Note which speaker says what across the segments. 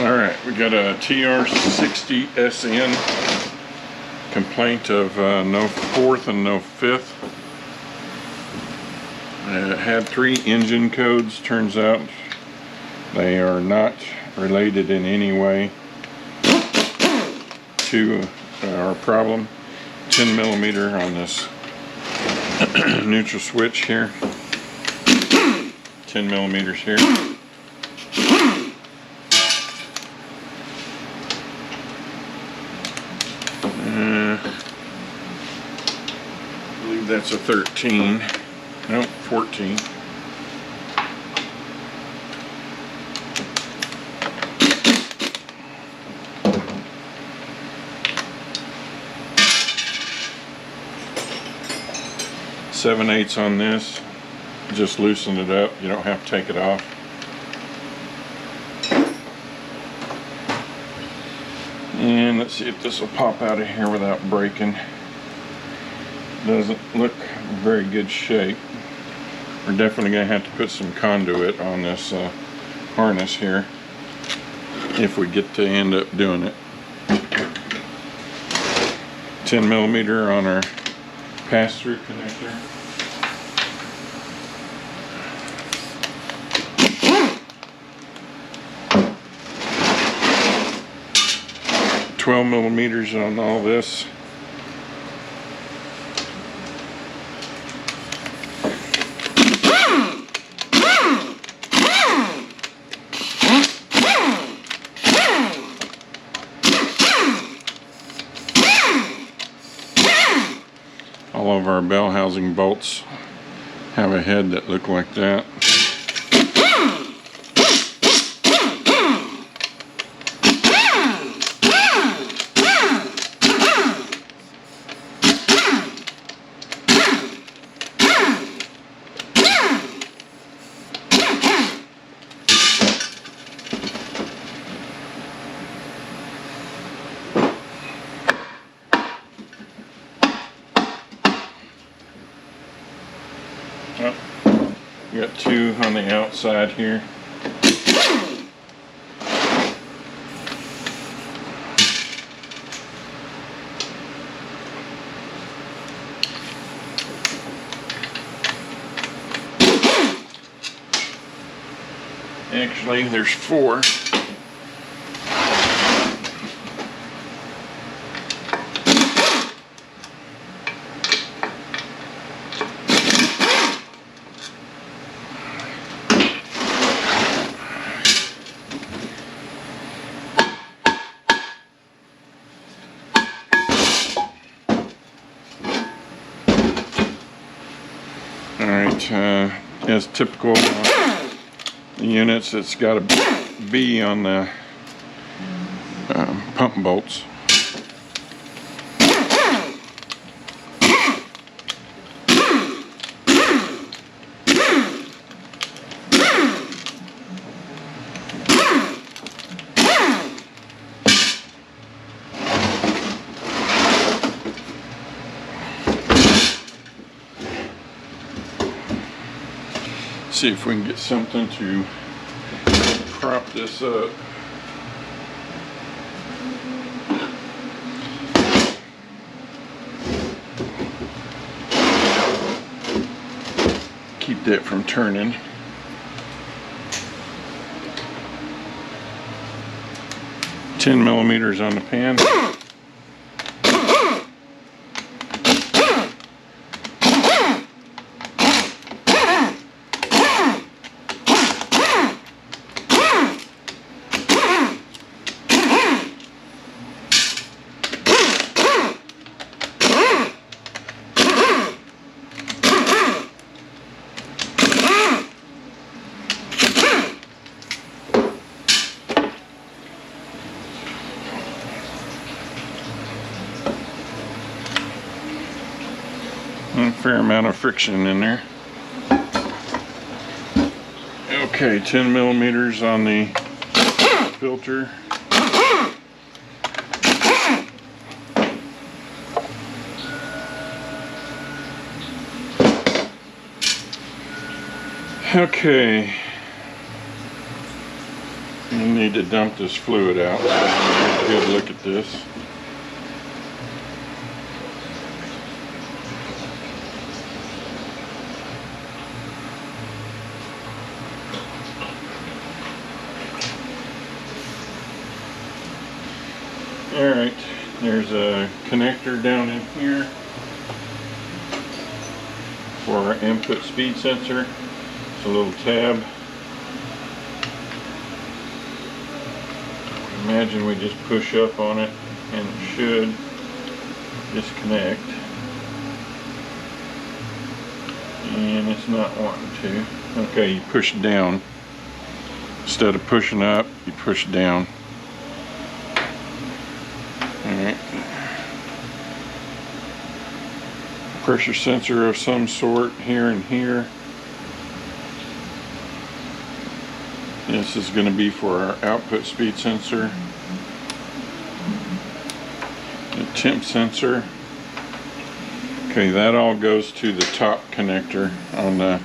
Speaker 1: Alright, we got a TR60SN complaint of no fourth and no fifth. It had 3 engine codes. Turns out they are not related in any way to our problem. 10 millimeter on this neutral switch here. 10 millimeters here. I believe that's a 13. Nope, 14. Seven-eighths on this. Just loosen it up. You don't have to take it off. And let's see if this will pop out of here without breaking. Doesn't look very good shape. We're definitely going to have to put some conduit on this harness here if we get to end up doing it. 10 millimeter on our pass-through connector. $12 millimeters on all this. All of our bell housing bolts have a head that look like that. Well, we got 2 on the outside here. Actually, there's 4. As typical units, it's got a B on the pump bolts. See if we can get something to prop this up. Keep that from turning. $10 millimeters on the pan. A fair amount of friction in there. Okay, 10 millimeters on the filter. Okay. You need to dump this fluid out so you can get a good look at this. Alright, there's a connector down in here for our input speed sensor. It's a little tab. Imagine we just push up on it and it should disconnect. And it's not wanting to. Okay, you push down. Instead of pushing up, you push down. Alright. Pressure sensor of some sort here and here. This is going to be for our output speed sensor. The temp sensor. Okay, that all goes to the top connector on the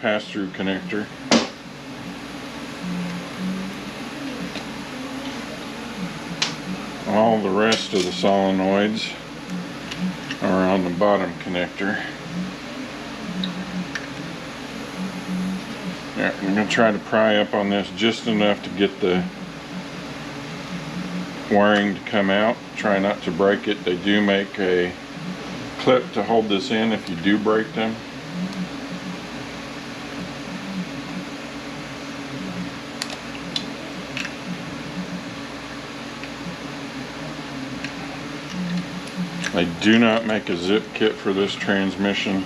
Speaker 1: pass-through connector. All the rest of the solenoids are on the bottom connector. Yeah, I'm going to try to pry up on this just enough to get the wiring to come out. Try not to break it. They do make a clip to hold this in if you do break them. They do not make a zip kit for this transmission.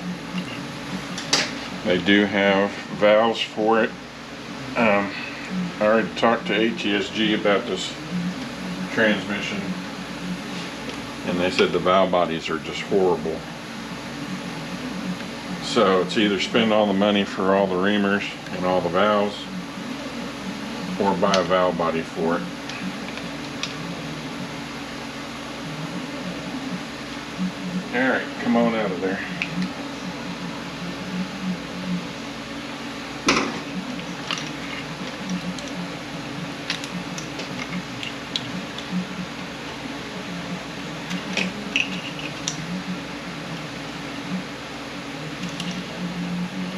Speaker 1: They do have valves for it. I already talked to ATSG about this transmission, and they said the valve bodies are just horrible. So it's either spend all the money for all the reamers and all the valves, or buy a valve body for it. Alright, come on out of there.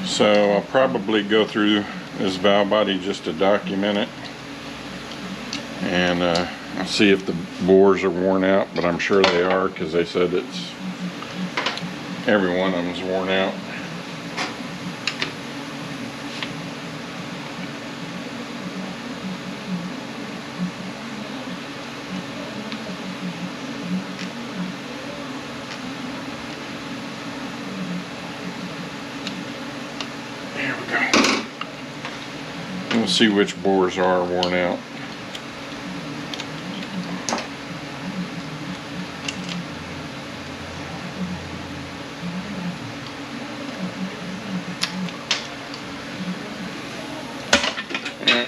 Speaker 1: So I'll probably go through this valve body just to document it, and I'll see if the bores are worn out, but I'm sure they are because they said every one of them's worn out. There we go. We'll see which bores are worn out.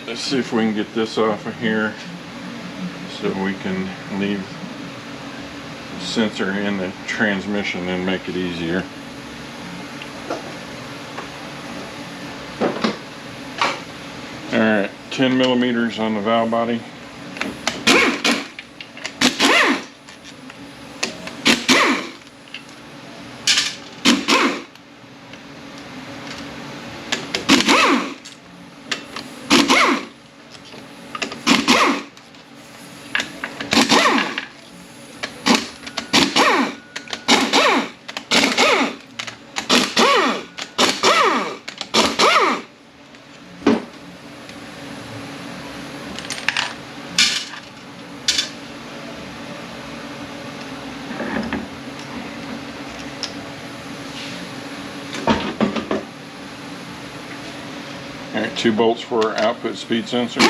Speaker 1: Let's see if we can get this off of here so we can leave the sensor in the transmission and make it easier. Alright, 10 millimeters on the valve body. Alright, 2 bolts for our output speed sensor.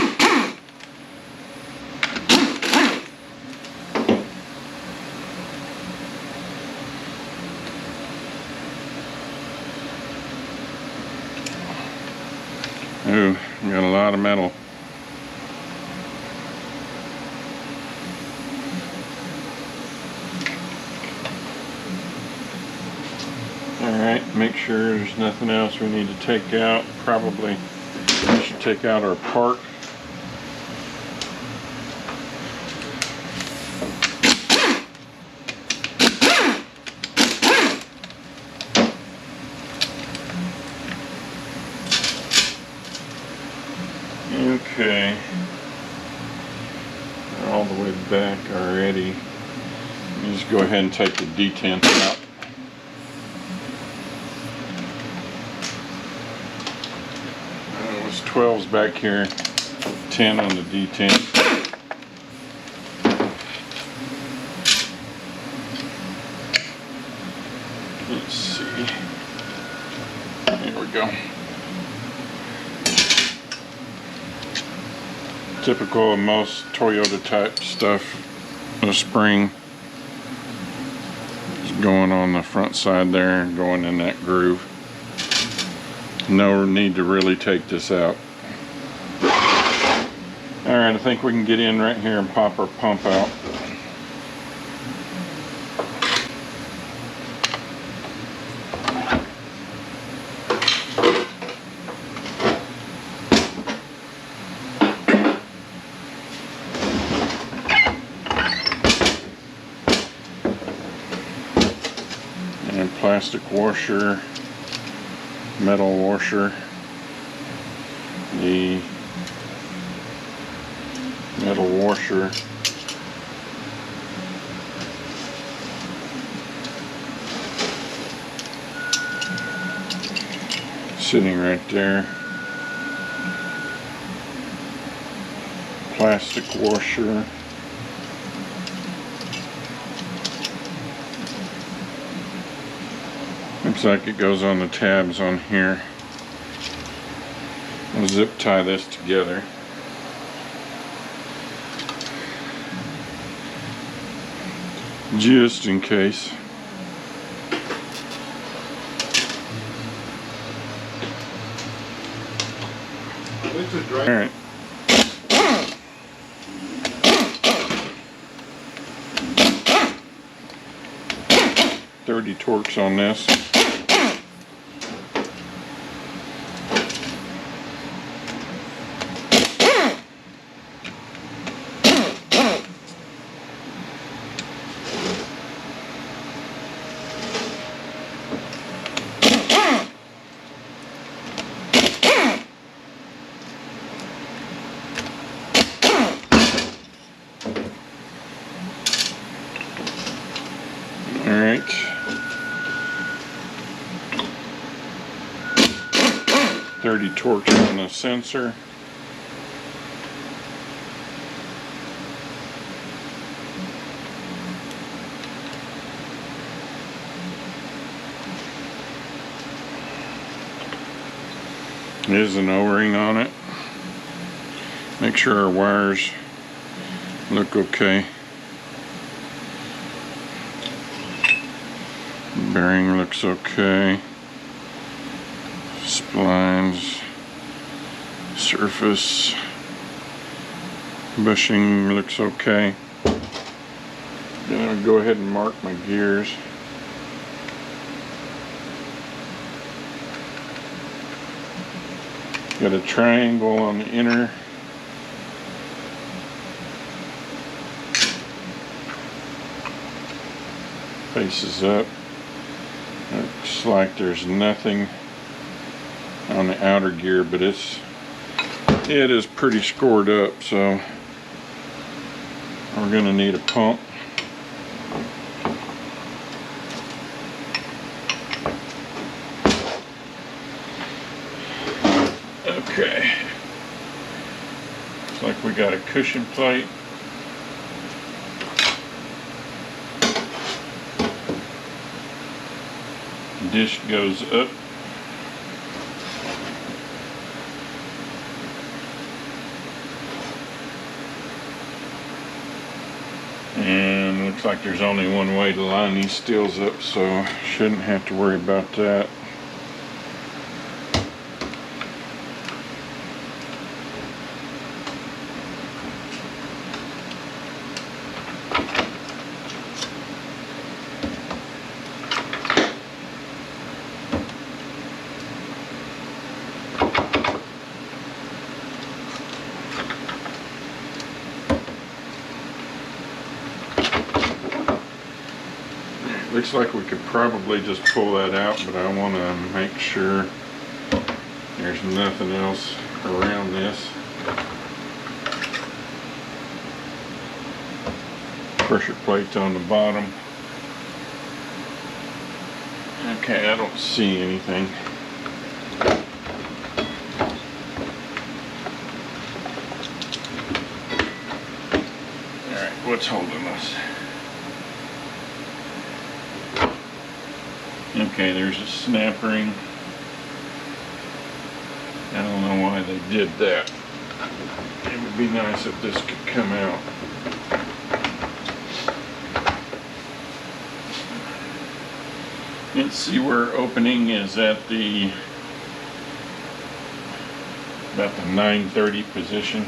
Speaker 1: Ooh, we got a lot of metal. Alright, make sure there's nothing else we need to take out. Probably we should take out our part Okay, they're all the way back already. Just go ahead and take the detent out. It was 12s back here, 10 on the detent. Let's see. Here we go. Typical of most Toyota type stuff. The spring is going on the front side there and going in that groove. No need to really take this out. Alright, I think we can get in right here and pop our pump out. And plastic washer, metal washer, the metal washer, sitting right there, plastic washer, looks like it goes on the tabs on here. I'll zip tie this together. Just in case. All right. .30 torques on this. Alright. .30 torques on the sensor. There's an O-ring on it. Make sure our wires look okay. Bearing looks okay. Splines, surface, bushing looks okay. Then I'll go ahead and mark my gears. Got a triangle on the inner. Faces up. Looks like there's nothing on the outer gear, but it is pretty scored up, so we're gonna need a pump. Okay, looks like we got a cushion plate. Dish goes up. And looks like there's only one way to line these steels up, so shouldn't have to worry about that. Looks like we could probably just pull that out, but I want to make sure there's nothing else around this. pressure plate on the bottom. Okay, I don't see anything. Alright, what's holding us? Okay, there's a snap ring. I don't know why they did that. It would be nice if this could come out. Let's see where opening is at the about the 930 position.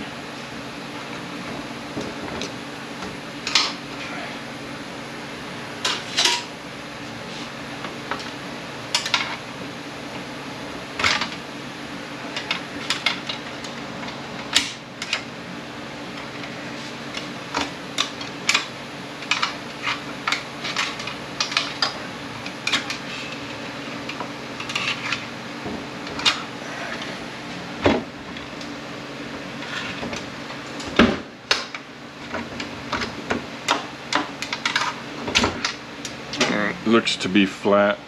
Speaker 1: Looks to be flat.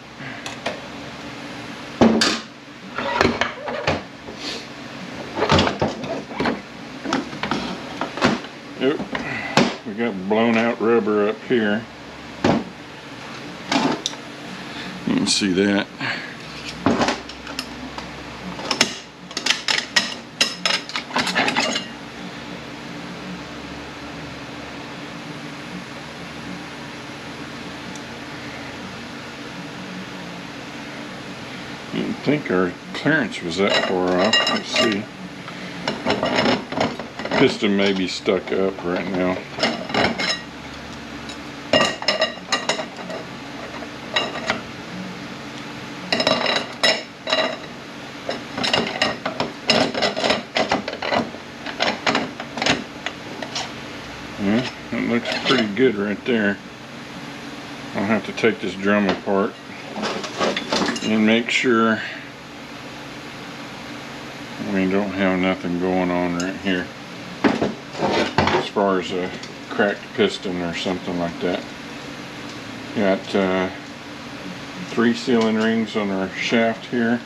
Speaker 1: Oop, we got blown out rubber up here. You can see that. I didn't think our clearance was that far off. Let's see. Piston may be stuck up right now. Yeah, it looks pretty good right there. I'll have to take this drum apart and make sure we don't have nothing going on right here as far as a cracked piston or something like that. Got 3 sealing rings on our shaft here.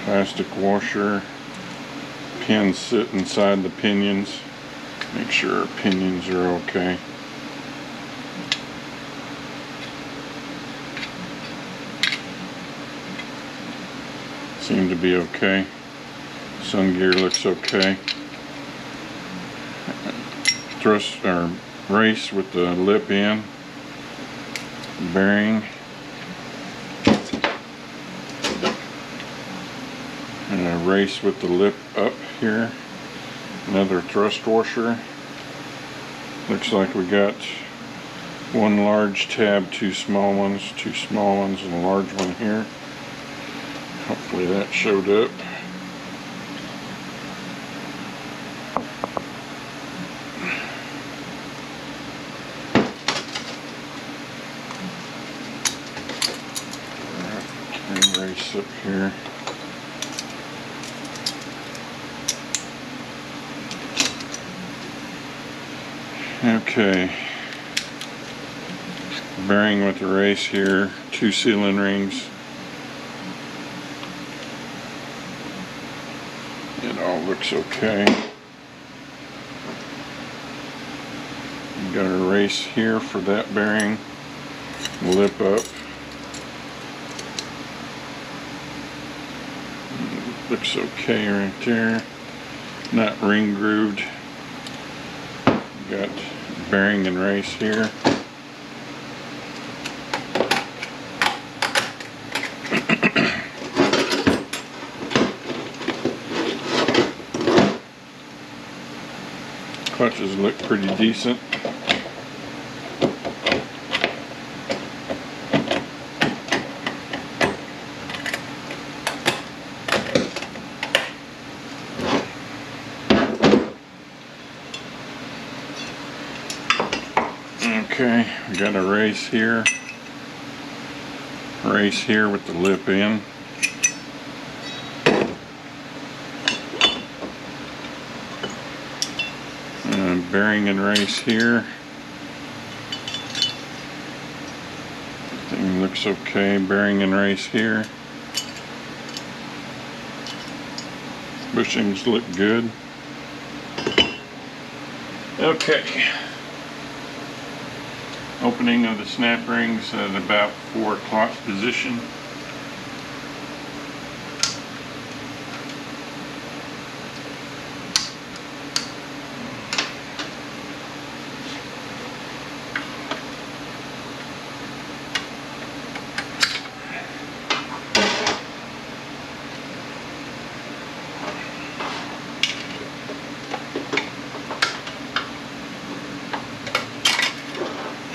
Speaker 1: Plastic washer. Pins sit inside the pinions. Make sure our pinions are okay. Seem to be okay. Sun gear looks okay. Thrust or race with the lip in. Bearing. And a race with the lip up here. Another thrust washer. Looks like we got 1 large tab, 2 small ones, 2 small ones, and a large one here. Hopefully that showed up. Alright, race up here. Okay, bearing with the race here, 2 sealing rings. It all looks okay. We got a race here for that bearing, lip up. Looks okay right there. Not ring grooved. Got bearing and race here. Clutches look pretty decent. Okay, we got a race here with the lip in. bearing and race here. Everything looks okay. Bearing and race here. Bushings look good. Okay. Opening of the snap rings at about 4 o'clock position.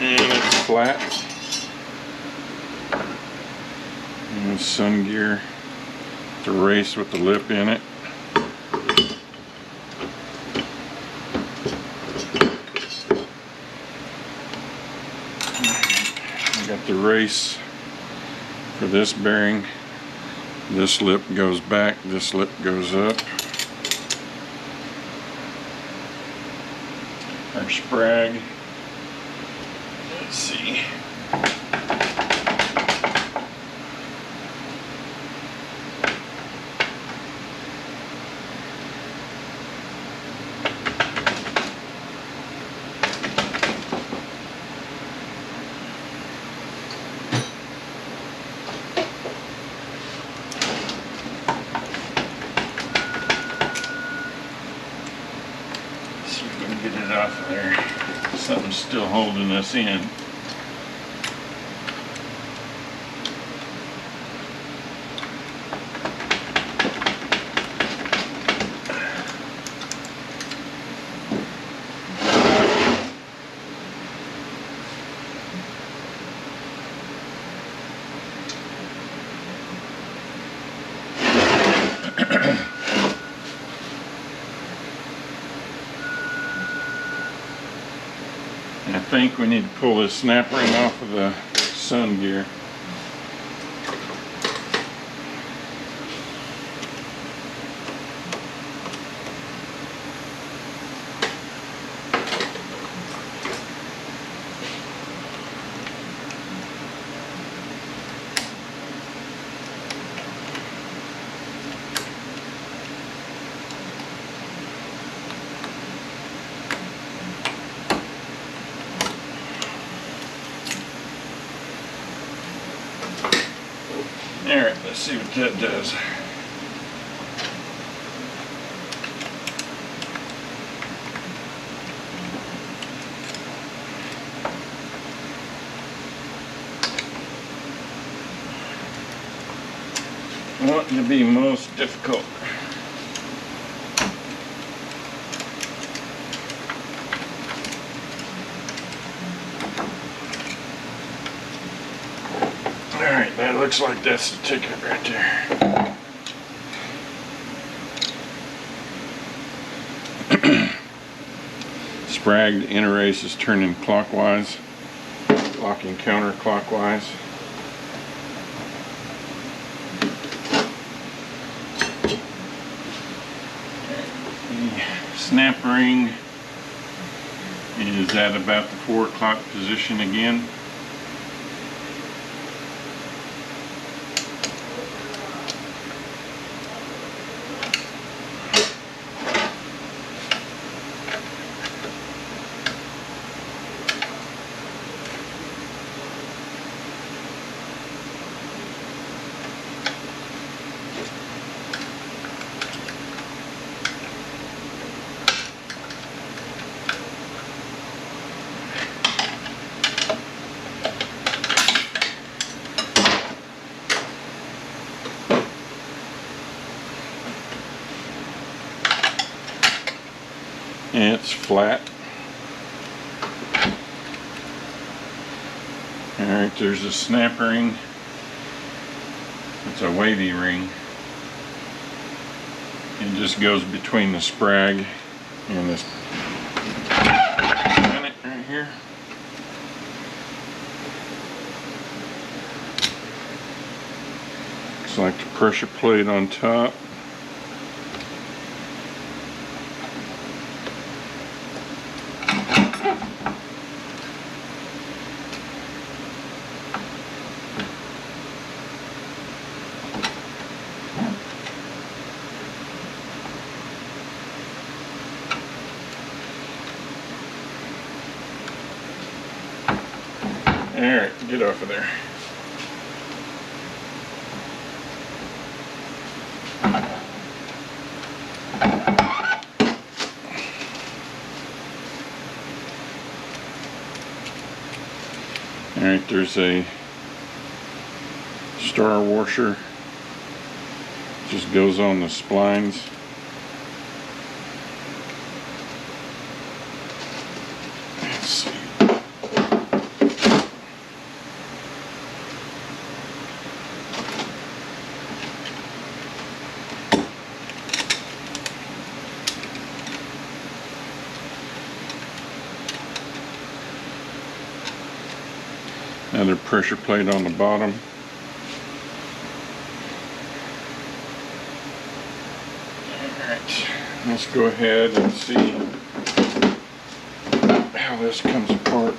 Speaker 1: And it's flat. And the sun gear to race with the lip in it. I got the race for this bearing. This lip goes back, this lip goes up. Our sprag. Let's see. See if we can get it off of there. Something's still holding us in. I think we need to pull this snap ring off of the sun gear. Alright, let's see what that does. Wanting to be most difficult. Alright, that looks like that's the ticket right there. Sprag, the inner race is turning clockwise, locking counterclockwise. The snap ring is at about the 4 o'clock position again. And it's flat. Alright, there's a snap ring. It's a wavy ring. It just goes between the sprag and this planet right here. Looks like the pressure plate on top. Alright, get off of there. Alright, there's a star washer. Just goes on the splines. Let's see. Another pressure plate on the bottom. Alright, let's go ahead and see how this comes apart.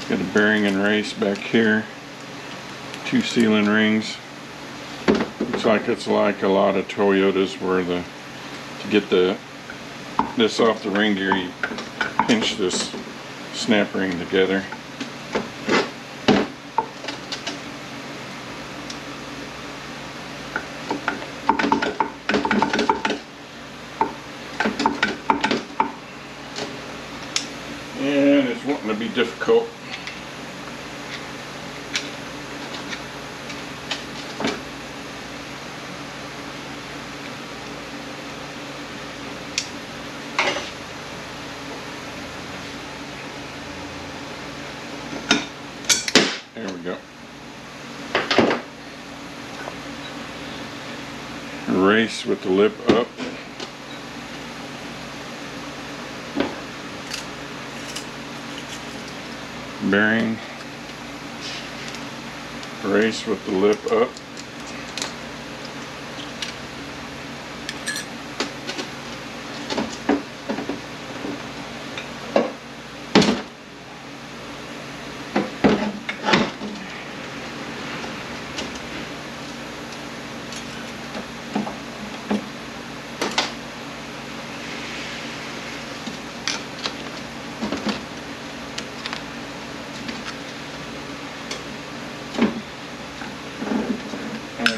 Speaker 1: Got a bearing and race back here. 2 sealing rings. Looks like it's like a lot of Toyotas where to get this off the ring gear, you pinch this snap ring together. And it's wanting to be difficult. There we go. Race with the lip up. Bearing, race with the lip up.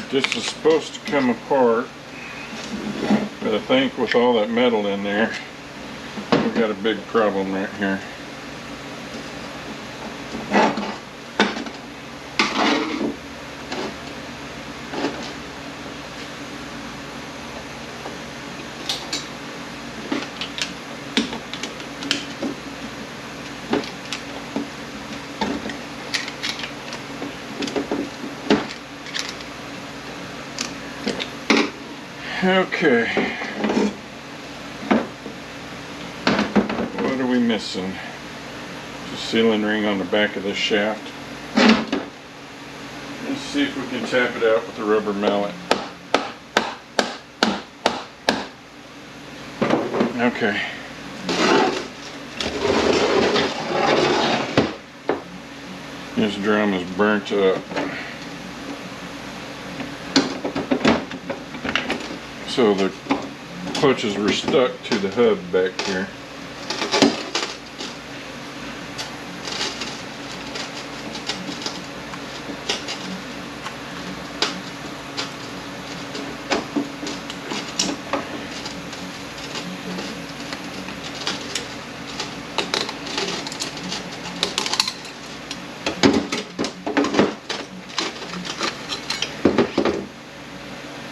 Speaker 1: This is supposed to come apart, but I think with all that metal in there, we've got a big problem right here. Okay, what are we missing? Just a sealing ring on the back of this shaft. Let's see if we can tap it out with a rubber mallet. Okay. This drum is burnt up. So the clutches were stuck to the hub back here.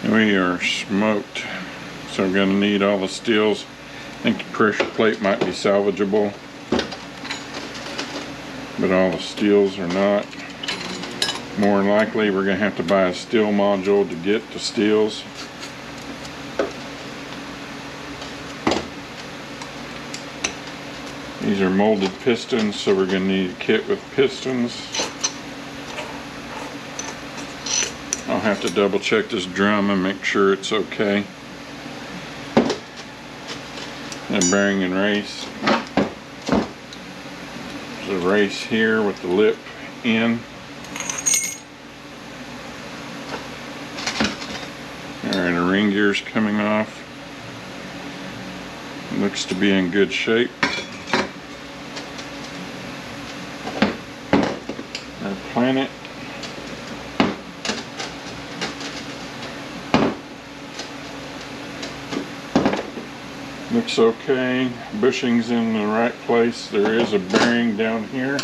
Speaker 1: We are smoked, so I'm going to need all the steels. I think the pressure plate might be salvageable, but all the steels are not. More than likely we're going to have to buy a steel module to get the steels. These are molded pistons, so we're going to need a kit with pistons. I'll have to double check this drum and make sure it's okay. And bearing and race. There's a race here with the lip in. Alright, the ring gear's coming off. Looks to be in good shape. align it. Looks okay. Bushing's in the right place. There is a bearing down here.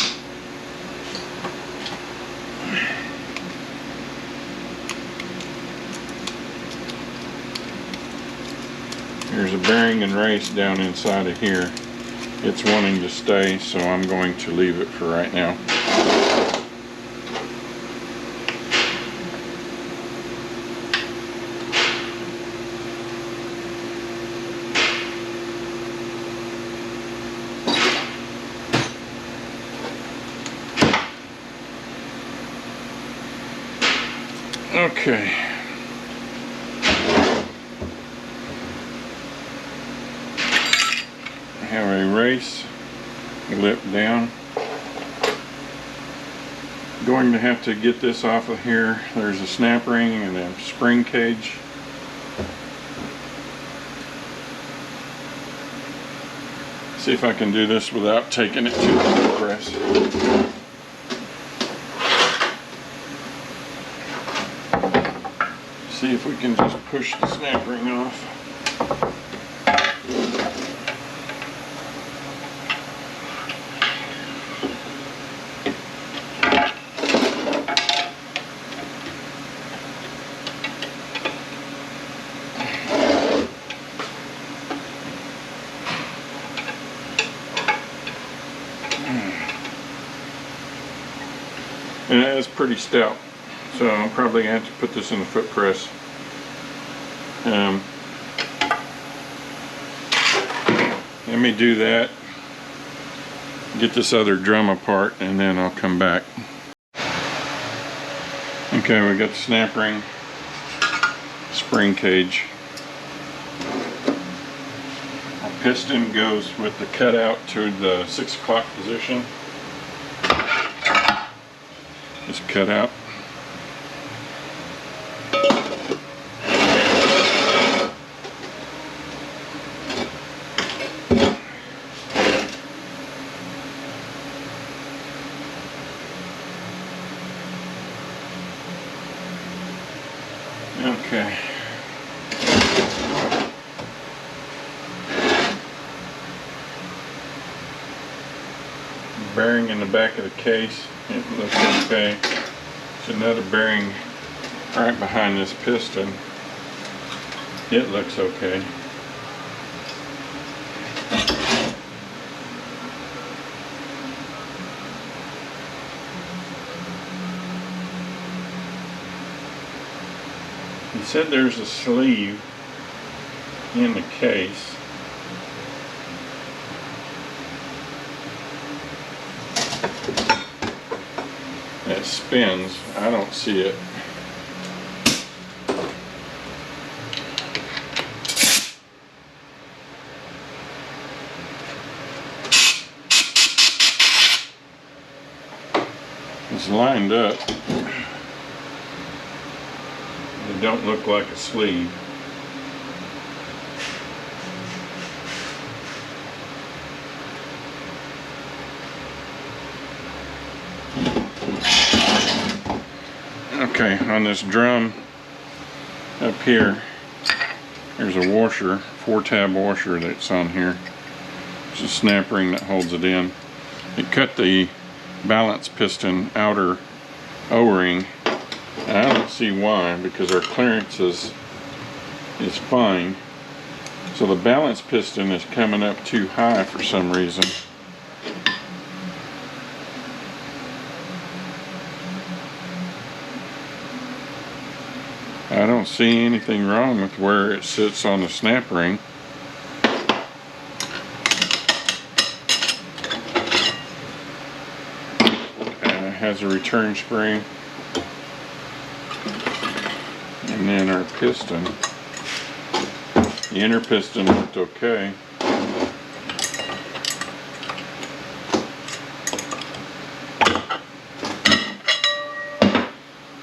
Speaker 1: There's a bearing and race down inside of here. It's wanting to stay, so I'm going to leave it for right now. Okay. I have a race lip down. Going to have to get this off of here. There's a snap ring and a spring cage. See if I can do this without taking it to the press. See if we can just push the snap ring off. And it is pretty stout, so I'm probably going to have to put this in the foot press. Let me do that, get this other drum apart, and then I'll come back. Okay, we got the snap ring, spring cage. Our piston goes with the cutout to the 6 o'clock position. Just cut out. Okay. Bearing in the back of the case, it looks okay. There's another bearing right behind this piston. It looks okay. He said there's a sleeve in the case. That spins. I don't see it. It's lined up. They don't look like a sleeve. Okay, on this drum up here, there's a washer, 4-tab washer that's on here. It's a snap ring that holds it in. It cut the balance piston outer O-ring, and I don't see why, because our clearance is fine. So the balance piston is coming up too high for some reason. I don't see anything wrong with where it sits on the snap ring. It has a return spring. And then our piston. The inner piston looked okay.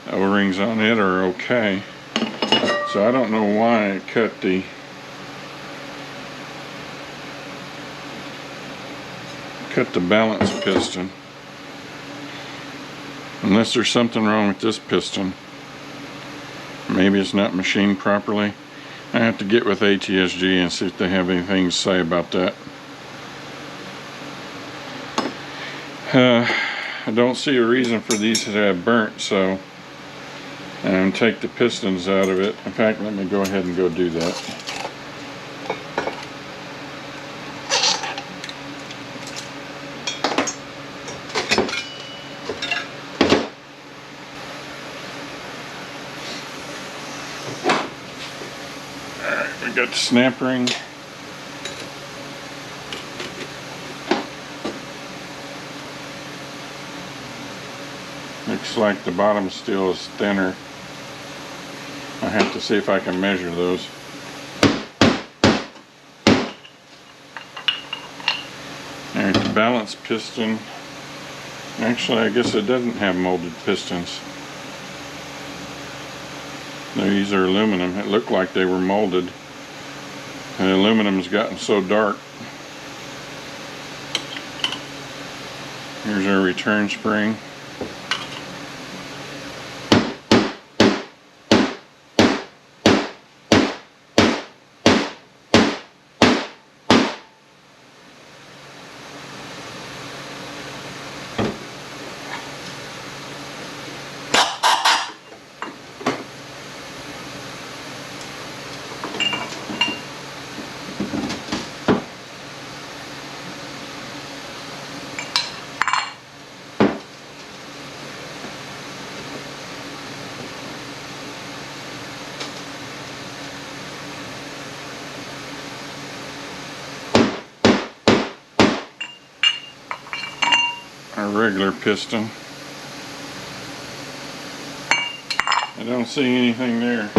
Speaker 1: O-rings on it are okay. So I don't know why it cut the balance piston. Unless there's something wrong with this piston. Maybe it's not machined properly. I have to get with ATSG and see if they have anything to say about that. I don't see a reason for these to have burnt, so take the pistons out of it. In fact, let me go ahead and go do that. We got the snap ring. Looks like the bottom steel is thinner. I have to see if I can measure those. There's the balance piston. Actually, I guess it doesn't have molded pistons. These are aluminum. It looked like they were molded. The aluminum's gotten so dark. Here's our return spring. Our regular piston. I don't see anything there.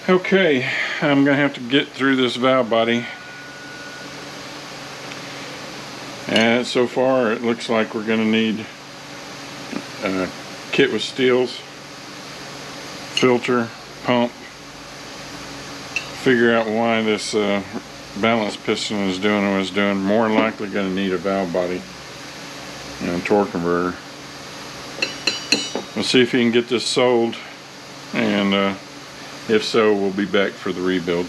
Speaker 1: Okay, I'm gonna have to get through this valve body. And so far it looks like we're gonna need a kit with steels, filter, pump, figure out why this balance piston is doing what it's doing. More than likely going to need a valve body and a torque converter. We'll see if you can get this sold, and if so, we'll be back for the rebuild.